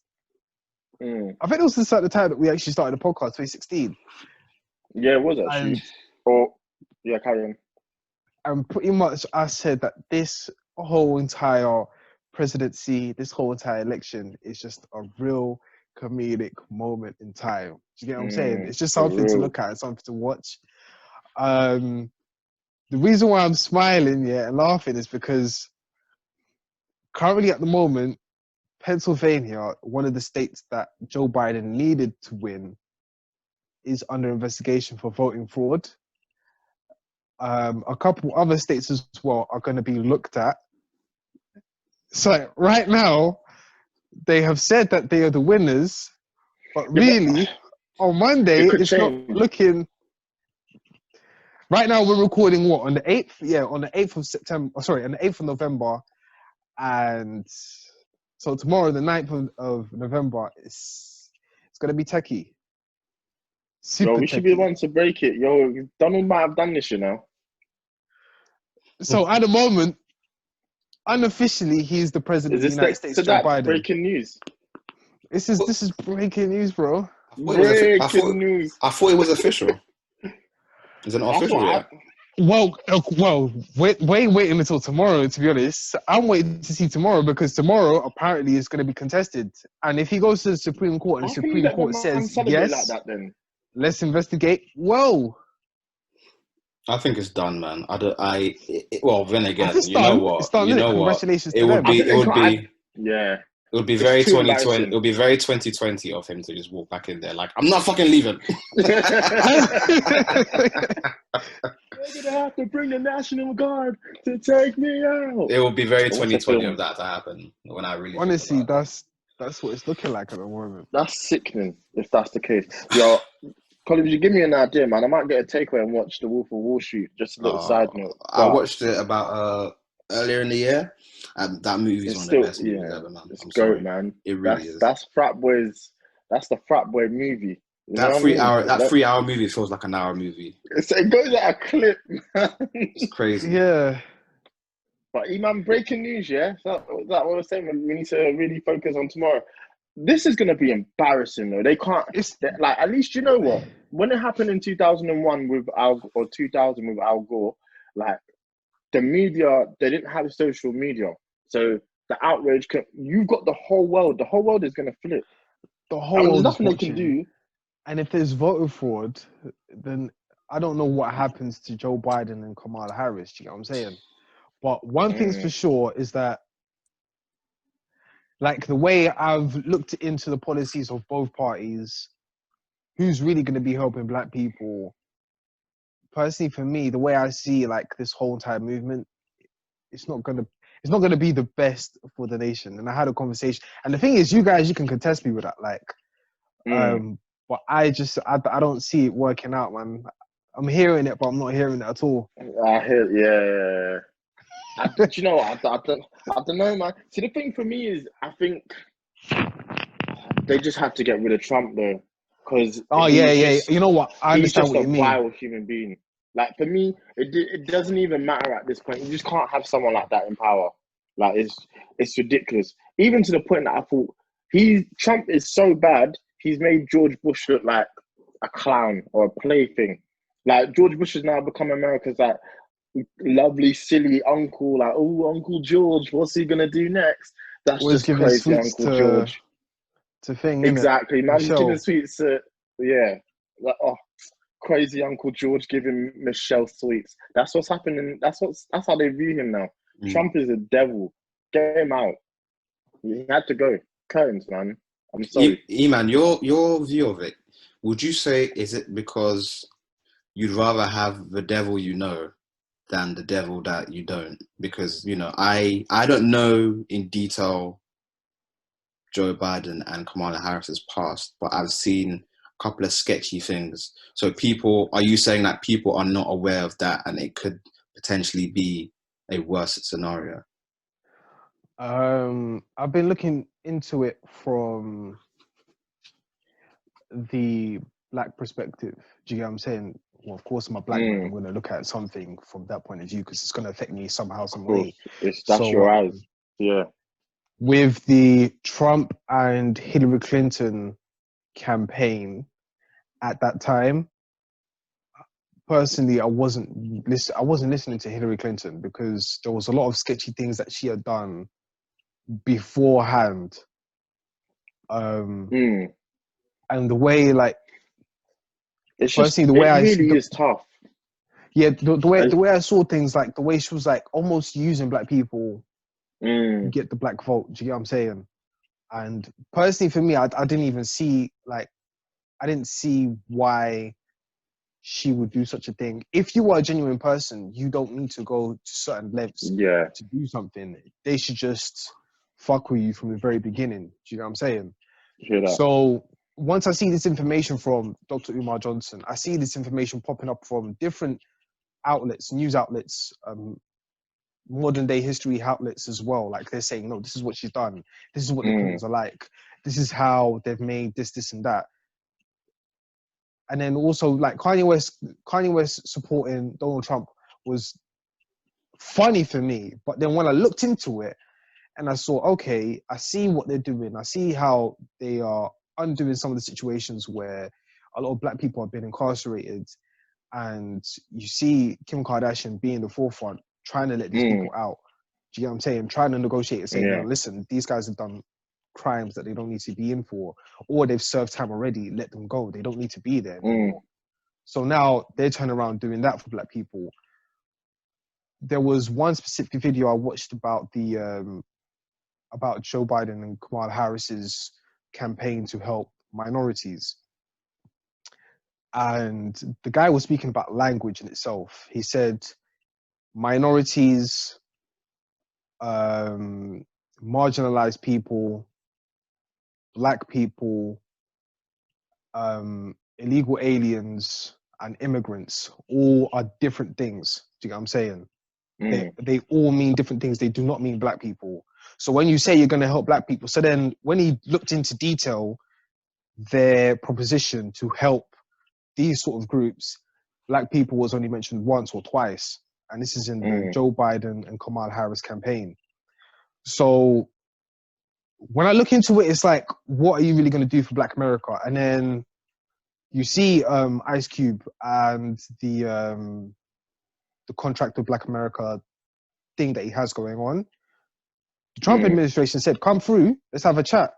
I think it was at the time that we actually started the podcast, 2016. Yeah, it was actually. Carry on. And pretty much I said that this whole entire presidency, this whole entire election is just a real comedic moment in time. Do you get what I'm saying? It's just something to look at, something to watch. The reason why I'm smiling, and laughing is because currently at the moment, Pennsylvania, one of the states that Joe Biden needed to win, is under investigation for voting fraud. A couple other states as well are going to be looked at. So right now, they have said that they are the winners, but really, on Monday, it's change. not looking. Right now, we're recording on the 8th? Yeah, on the 8th of September. Sorry, on the 8th of November. And so tomorrow, the 9th of November, it's going to be techie. Super we should be the ones to break it. Donald might have done this, you know. So at the moment, unofficially, he's the president of the United States, Joe Biden. Breaking news. This is breaking news, bro. Breaking news. I thought it was official. Is it not official yet? Well, waiting until tomorrow, to be honest. I'm waiting to see tomorrow because tomorrow apparently is going to be contested. And if he goes to the Supreme Court and the Supreme Court says, yes, like that, then let's investigate. Whoa. I think it's done, man. Then again, you know what? It's done, congratulations to them. It would be very 2020. It would be very 2020 of him to just walk back in there like, I'm not fucking leaving. They're gonna have to bring the National Guard to take me out. It would be very 2020 of that to happen. When I really honestly, that's what it's looking like at the moment. That's sickening if that's the case. Yo, Colin, you give me an idea, man. I might get a takeaway and watch The Wolf of Wall Street. Just a little side note. I watched it about earlier in the year. That movie's one of the best movies ever, man. It's great, man. It really is. That's frat boys. That's the frat boy movie. That 3-hour movie feels like an hour movie. It goes at a clip, man. It's crazy. Yeah. But Eman, breaking news, yeah? That what I was saying. We need to really focus on tomorrow. This is going to be embarrassing, though. They can't. At least you know what? When it happened in 2001 with 2000 with Al Gore, the media, they didn't have social media. So the outrage, you've got the whole world. The whole world is going to flip. The whole world. There's nothing they can do. And if there's voter fraud, then I don't know what happens to Joe Biden and Kamala Harris. Do you know what I'm saying? But one thing's for sure is that, the way I've looked into the policies of both parties, who's really going to be helping black people? Personally, for me, the way I see this whole entire movement, it's not going to be the best for the nation. And I had a conversation, and the thing is, you can contest me with that, but I don't see it working out, man. I'm hearing it, but I'm not hearing it at all. I hear, yeah. Do you know what? I don't know, man. See, the thing for me is, I think they just have to get rid of Trump, though. Because you know what? I understand what you mean. He's just a vile human being. For me, it doesn't even matter at this point. You just can't have someone like that in power. It's ridiculous. Even to the point that I thought Trump is so bad. He's made George Bush look like a clown or a plaything. George Bush has now become America's lovely, silly uncle. Uncle George, what's he gonna do next? That's always just crazy, Uncle George. Exactly, man. He's giving sweets. Crazy Uncle George giving Michelle sweets. That's what's happening. That's how they view him now. Trump is a devil. Get him out. He had to go. Curtains, man. I'm sorry. Eman, your view of it, would you say, is it because you'd rather have the devil you know than the devil that you don't? Because, I don't know in detail Joe Biden and Kamala Harris's past, but I've seen a couple of sketchy things. So are you saying that people are not aware of that and it could potentially be a worse scenario? I've been looking into it from the black perspective. Do you get what I'm saying? Well, of course, I'm a black man. I'm going to look at something from that point of view because it's going to affect me somehow, some way. That's your eyes. Yeah. with the Trump and Hillary Clinton campaign at that time, personally, I wasn't listening to Hillary Clinton because there was a lot of sketchy things that she had done beforehand. And the way, like, it's personally, just, the way it really is tough. Yeah, the way I saw things, like the way she was like almost using black people to get the black vote. Do you get what I'm saying? And personally, for me, I didn't even see, like, I didn't see why she would do such a thing. If you are a genuine person, you don't need to go to certain lengths to do something. They should just fuck with you from the very beginning. Do you know what I'm saying? So once I see this information from Dr. Umar Johnson, I see this information popping up from different outlets, news outlets, modern day history outlets as well. Like, they're saying, no, this is what she's done. This is what the Clintons are like. This is how they've made this, and that. And then also, like, Kanye West supporting Donald Trump was funny for me. But then when I looked into it and I saw, okay, I see what they're doing. I see how they are undoing some of the situations where a lot of black people have been incarcerated. And you see Kim Kardashian being the forefront, trying to let these people out. Do you get what I'm saying? Trying to negotiate and saying, no, listen, these guys have done crimes that they don't need to be in for, or they've served time already, let them go. They don't need to be there anymore. So now they're turning around doing that for black people. There was one specific video I watched about about Joe Biden and Kamala Harris's campaign to help minorities. And the guy was speaking about language in itself. He said minorities, marginalized people, black people, illegal aliens, and immigrants all are different things. Do you get what I'm saying? They all mean different things. They do not mean black people. So when you say you're going to help black people, so then when he looked into detail their proposition to help these sort of groups, black people was only mentioned once or twice. And this is in the Joe Biden and Kamala Harris campaign. So when I look into it, it's like, what are you really going to do for Black America? And then you see Ice Cube and the contract with Black America thing that he has going on. The Trump administration said, come through, let's have a chat.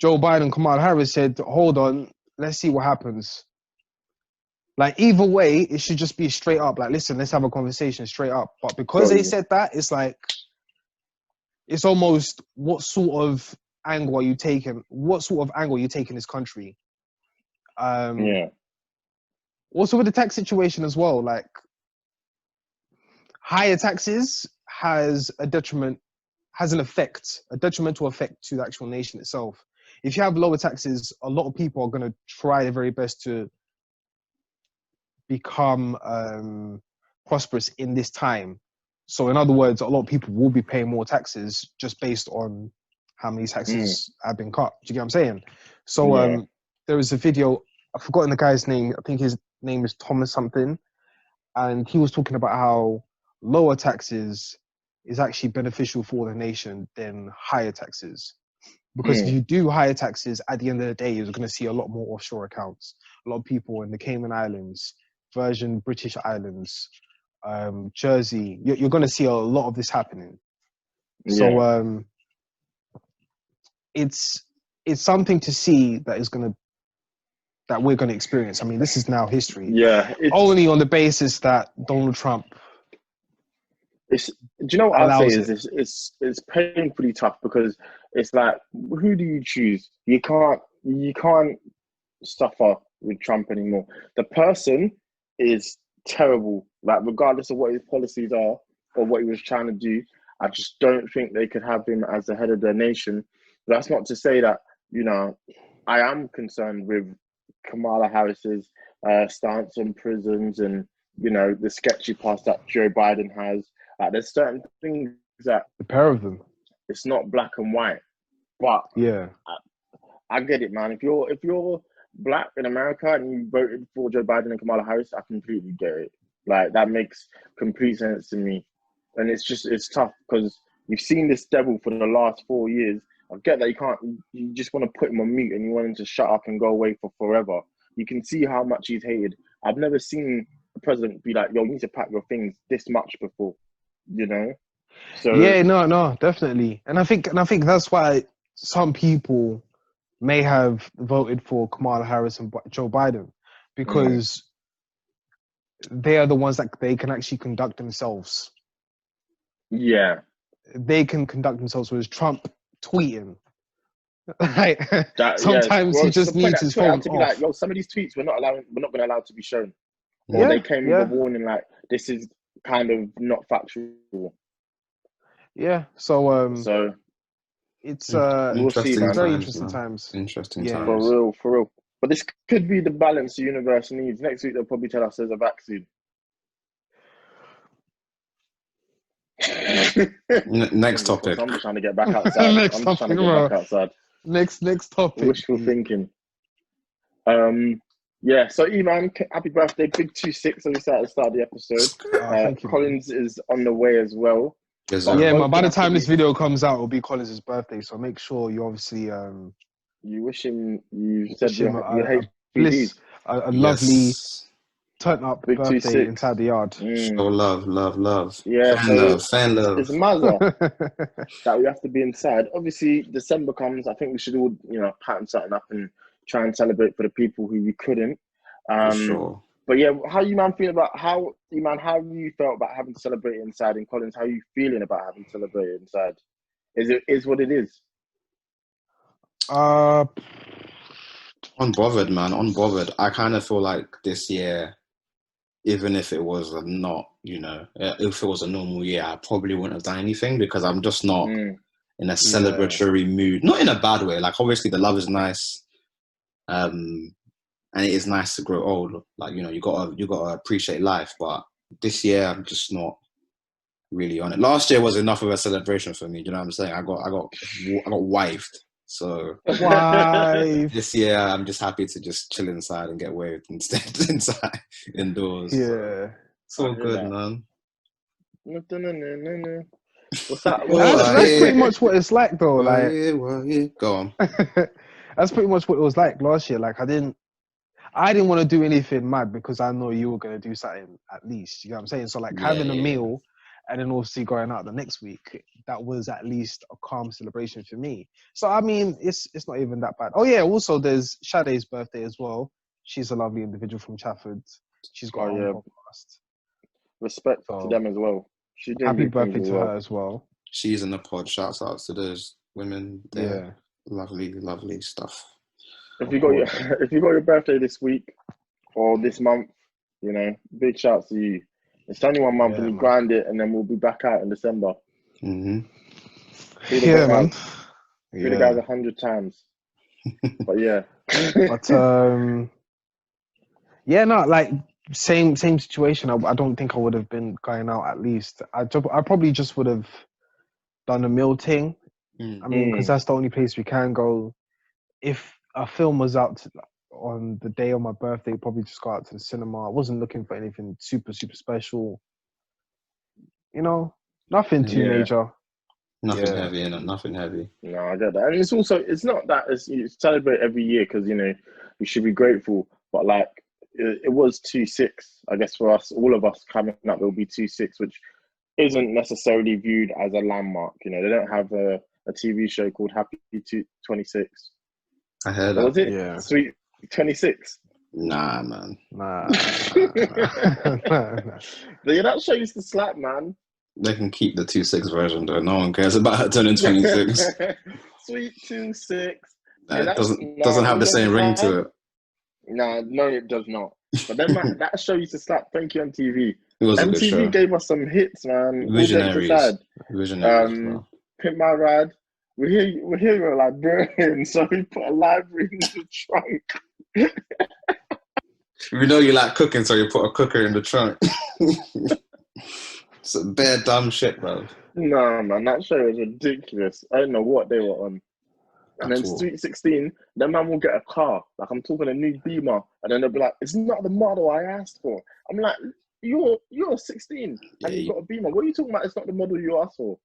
Joe Biden, Kamala Harris said, hold on, let's see what happens. Like, either way, it should just be straight up. Like, listen, let's have a conversation straight up. But because they said that, it's like, it's almost, what sort of angle are you taking? What sort of angle are you taking this country? Also with the tax situation as well, like, higher taxes has a detrimental effect to the actual nation itself. If you have lower taxes, a lot of people are going to try their very best to become prosperous in this time. So in other words, a lot of people will be paying more taxes just based on how many taxes have been cut. Do you get what I'm saying? So there was a video, I've forgotten the guy's name, I think his name is Thomas something, and he was talking about how lower taxes is actually beneficial for the nation than higher taxes. Because if you do higher taxes, at the end of the day, you're going to see a lot more offshore accounts. A lot of people in the Cayman Islands, Virgin British Islands, Jersey, you're going to see a lot of this happening. So it's something to see that we're going to experience. I mean, this is now history. Only on the basis that Donald Trump. Do you know what I'd say is it's painfully tough, because it's like, who do you choose? You can't suffer with Trump anymore. The person is terrible. Like, regardless of what his policies are or what he was trying to do, I just don't think they could have him as the head of their nation. That's not to say that, you know, I am concerned with Kamala Harris's stance on prisons and, you know, the sketchy past that Joe Biden has. Like, there's certain things that the pair of them, it's not black and white. But I get it, man. If you're black in America and you voted for Joe Biden and Kamala Harris, I completely get it. Like, that makes complete sense to me. And it's tough because, You've seen this devil for the last 4 years. I get that you can't. You just want to put him on mute and you want him to shut up and go away for forever. You can see how much he's hated. I've never seen a president be like, "Yo, you need to pack your things" this much before. You know. So Yeah, no, definitely. And I think that's why some people may have voted for Kamala Harris and Joe Biden, because they are the ones that they can actually conduct themselves. yeah, They can conduct themselves, with Trump tweeting. Like, Well, sometimes he to the just point needs that his Twitter phone had to be off. like, "Yo, some of these tweets we're not going to allow to be shown," or Yeah, they came with yeah. a warning like, "This is kind of not factual." Yeah. So So it's we'll see, Interesting man. very times, interesting man. times. Interesting Yeah. For times. real, for real. But this could be the balance the universe needs. Next week they'll probably tell us there's a vaccine. Next Fingers crossed. topic. I'm just trying to get back outside. Next topic, bro. Next topic. Wishful thinking. Yeah. So Eman, happy birthday, big 26. As we said at the start of the episode. Thank you, man. Collins is on the way as well. Yes, But sir. Yeah, both man. By the have to time be- this video comes out, it'll be Collins' birthday. So make sure you obviously you wish him. You wish said him your a bliss, HBDs. a lovely Yes. turn up Big birthday 26. inside the yard. Show love, love, love. Yeah. Fan So love, fan love. it's Mazza that we have to be inside. Obviously, December comes. I think we should all, pattern something up and try and celebrate for the people who we couldn't. For sure. But yeah, how you man feel about how you felt about having to celebrate inside? And Collins, how you feeling about having to celebrate inside? Is what it is? Unbothered, man. Unbothered. I kind of feel like this year, even if it was not, if it was a normal year, I probably wouldn't have done anything because I'm just not in a celebratory mood. Not in a bad way. Like, obviously, the love is nice. And it is nice to grow old. Like, you gotta appreciate life. But this year, I'm just not really on it. Last year was enough of a celebration for me. Do you know what I'm saying? I got wived. So Why? this year, I'm just happy to just chill inside and get waved instead indoors. Yeah. So it's all good, that. man. What's that? That's pretty much what it's like, though. Go on. That's pretty much what it was like last year. Like, I didn't want to do anything mad because I know you were going to do something at least. You know what I'm saying? So, like, having a meal and then obviously going out the next week, that was at least a calm celebration for me. So, I mean, it's not even that bad. Oh, yeah, also there's Sade's birthday as well. She's a lovely individual from Chafford. She's got her own podcast. Respect to them as well. She's doing happy big things birthday to her as well. She's in the pod. Shouts out to those women there. Yeah. Lovely, lovely stuff. If you got your birthday this week or this month, big shouts to you. It's only 1 month and you grind it, and then we'll be back out in December. Mm-hmm. Yeah, man. Be the guys 100 times. But yeah. But yeah, no, like same situation. I don't think I would have been going out. At least I probably just would have done a meal thing. I mean, because that's the only place we can go. If a film was out on the day of my birthday, probably just go out to the cinema. I wasn't looking for anything super special. Nothing too major. Nothing heavy, nothing heavy. No, I get that. And it's not that you celebrate every year because, we should be grateful. But like, it was 2-6, I guess, for us, all of us coming up, it'll be 2-6, which isn't necessarily viewed as a landmark. They don't have a TV show called Happy 26. I heard that. Was it? Yeah. Sweet 26. Nah, man. Nah. Yeah, that show used to slap, man. They can keep the 2-6 version, though. No one cares about her turning 26. Sweet 2-6. It doesn't have the same ring to it. No, it does not. But then that show used to slap. Thank you, MTV. It was a good show. MTV gave us some hits, man. Visionaries. Pimp My Ride. We're here, we're like, brilliant. So we put a library in the trunk. We know you like cooking, so you put a cooker in the trunk. It's a bare dumb shit, bro. No, man, that show was ridiculous. I don't know what they were on. And then Sweet 16, that man will get a car. Like, I'm talking a new Beamer. And then they'll be like, it's not the model I asked for. I'm like, you're 16 and you've got a Beamer. What are you talking about? It's not the model you asked for.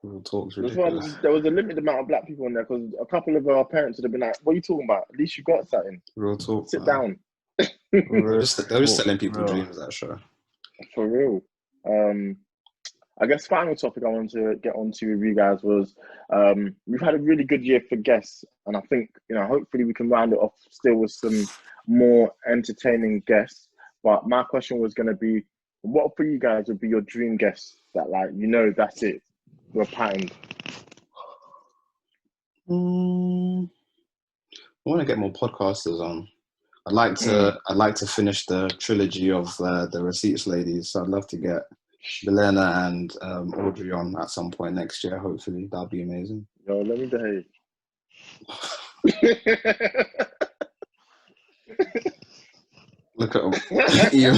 Real talk's That's why ridiculous. there was a limited amount of black people in there because a couple of our parents would have been like, "What are you talking about? At least you got something. Real talk, Sit man. down." Real, They're just telling people real. dreams, that show. For real. I guess final topic I wanted to get onto with you guys was we've had a really good year for guests, and I think hopefully we can round it off still with some more entertaining guests. But my question was going to be, what for you guys would be your dream guests that that's it, we're patterned? I want to get more podcasters on. I'd like to finish the trilogy of the Receipts ladies. So I'd love to get Belena and Audrey on at some point next year. Hopefully, that'd be amazing. Yo, let me behave. Look at you.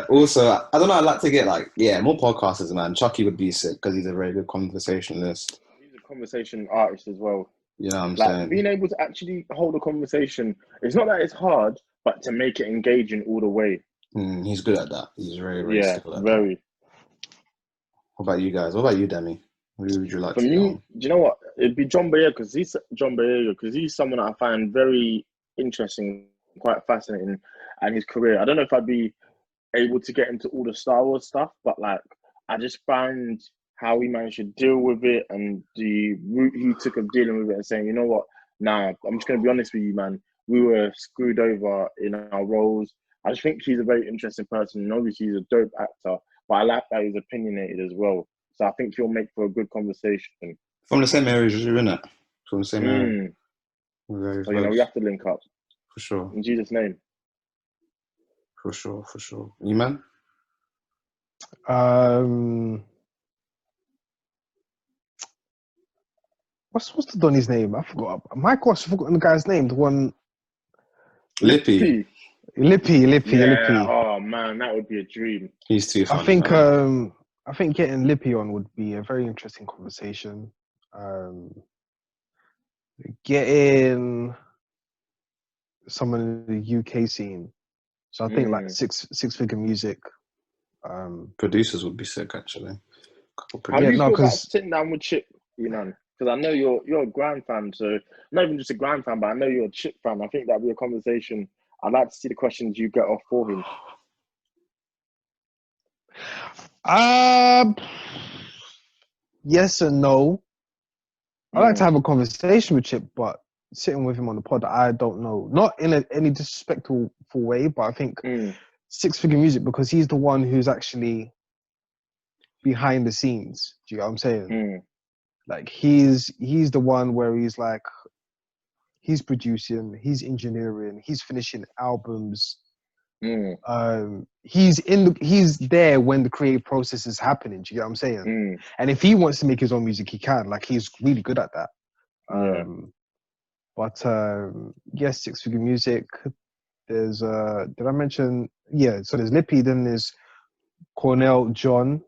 Also, I don't know. I'd like to get more podcasters, man. Chucky would be sick because he's a very good conversationalist. He's a conversation artist as well. You know what I'm saying? Being able to actually hold a conversation, it's not that it's hard, but to make it engaging all the way. He's good at that. He's very, very skilled at very. that. What about you guys? What about you, Demi? Who would you like For to me, be on? do you know what? It'd be John Boyega because he's someone that I find very interesting, quite fascinating, and his career. I don't know if I'd be able to get into all the Star Wars stuff, but I just find how he managed to deal with it and the route he took of dealing with it and saying, you know what, nah, I'm just going to be honest with you, man. We were screwed over in our roles. I just think he's a very interesting person, and obviously he's a dope actor, but I like that he's opinionated as well. So I think he'll make for a good conversation. From the same area as you, innit? From the same area. Very So, close. we have to link up. For sure. In Jesus' name. For sure. Eman? What's the Donny's name? I forgot. I've forgotten the guy's name. The one. Lippy. Lippy. Oh man, that would be a dream. He's too funny. I think getting Lippy on would be a very interesting conversation. Getting someone in the UK scene. So I think six figure music. Producers would be sick, actually. How do you feel about sitting down with Chip, man? Because I know you're a Grand fan, so not even just a Grand fan, but I know you're a Chip fan. I think that'd be a conversation. I'd like to see the questions you get off for him. Yes and no. I like to have a conversation with Chip, but sitting with him on the pod, I don't know. Not in any disrespectful way, but I think six figure music, because he's the one who's actually behind the scenes. Do you get what I'm saying? He's the one where he's producing, he's engineering, he's finishing albums. He's there when the creative process is happening. Do you get what I'm saying? And if he wants to make his own music, he can. He's really good at that. But yes, six figure music. There's did I mention? Yeah. So there's Lippy. Then there's Cornell John.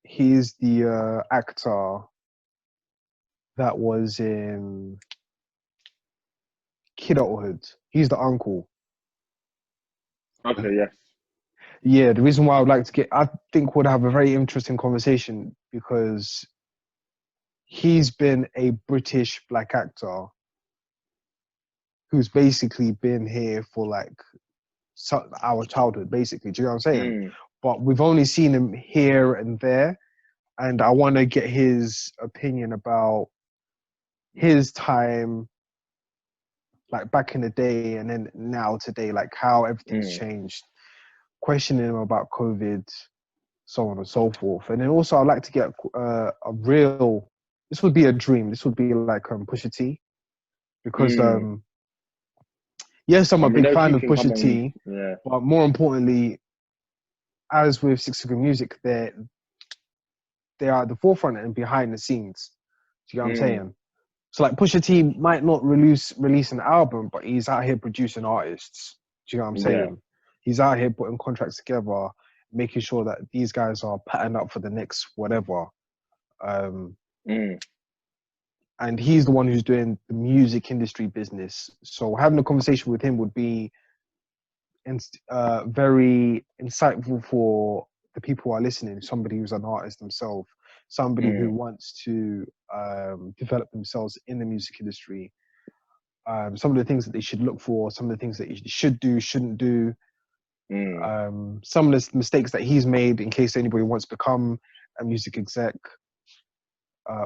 He's the actor that was in Kidulthood. He's the uncle. Okay, yes. Yeah, the reason why I would like to I think we'd have a very interesting conversation because he's been a British black actor who's basically been here for our childhood, basically. Do you know what I'm saying? But we've only seen him here and there, and I want to get his opinion about his time, back in the day and then now today, how everything's changed. Questioning him about COVID, so on and so forth. And then also I'd like to get this would be a dream. This would be Pusha T. Because yes, I'm a big fan of Pusha T, but more importantly, as with Six Figure Music, they are at the forefront and behind the scenes. Do you get what I'm saying? So Pusha T might not release an album, but he's out here producing artists. Do you know what I'm saying? He's out here putting contracts together, making sure that these guys are patterned up for the next whatever. And he's the one who's doing the music industry business. So having a conversation with him would be very insightful for the people who are listening, somebody who's an artist themselves. somebody who wants to develop themselves in the music industry. Some of the things that they should look for, some of the things that you should do, shouldn't do. Some of the mistakes that he's made in case anybody wants to become a music exec.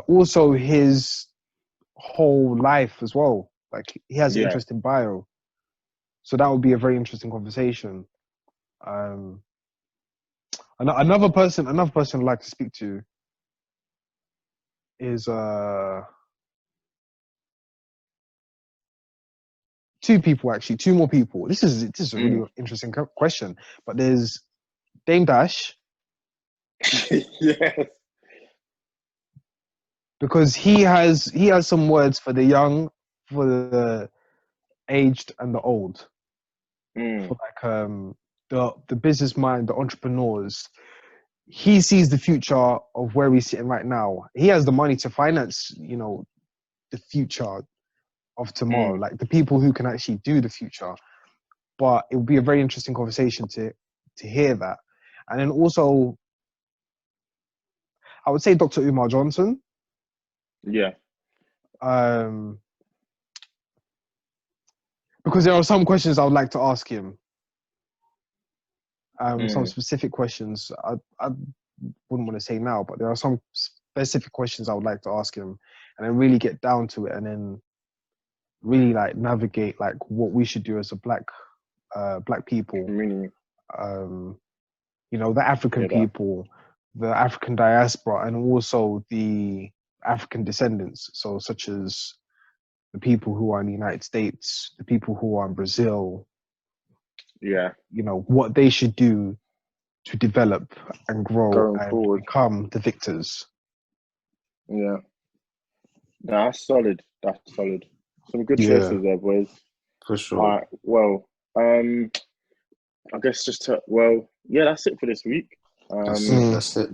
Also his whole life as well. Like he has an interesting bio. So that would be a very interesting conversation. Another person I'd like to speak to is two more people. This is a really interesting question. But there's Dame Dash. Yes. Because he has some words for the young, for the aged and the old. For like the business mind, the entrepreneurs. He sees the future of where we're sitting right now. He has the money to finance, you know, the future of tomorrow, like the people who can actually do the future. But it would be a very interesting conversation to hear that. And then also, I would say Dr. Umar Johnson. Yeah. Because there are some questions I would like to ask him. Some specific questions I wouldn't want to say now, but there are some specific questions I would like to ask him, and then really get down to it, and then really like navigate like what we should do as a black people. Really? You know, the African people, the African diaspora, and also the African descendants. So such as the people who are in the United States, the people who are in Brazil. Yeah. You know, what they should do to develop and grow Going and forward. become the victors. Yeah. No, that's solid. Some good choices there, boys. For sure. All right. Well, I guess that's it for this week. That's it.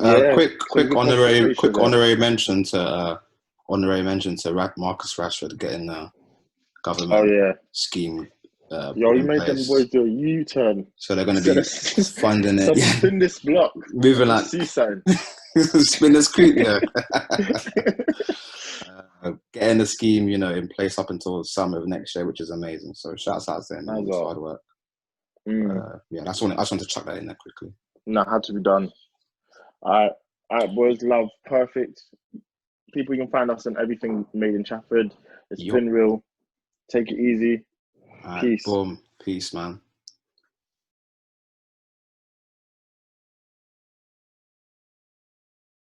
Yeah, Quick honorary mention to Marcus Rashford getting the government scheme. You made them boys do a U-turn. So they're going to be funding it. Spin this block. Moving like seaside. Spin this creep, yeah. Getting the scheme, you know, in place up until summer of next year, which is amazing. So shouts out to them. It's hard work. Yeah, I just want to chuck that in there quickly. No, had to be done. All right, boys. Love, perfect. People, you can find us on everything Made in Chafford. It's been real. Take it easy. All right, Peace. Boom. Peace, man.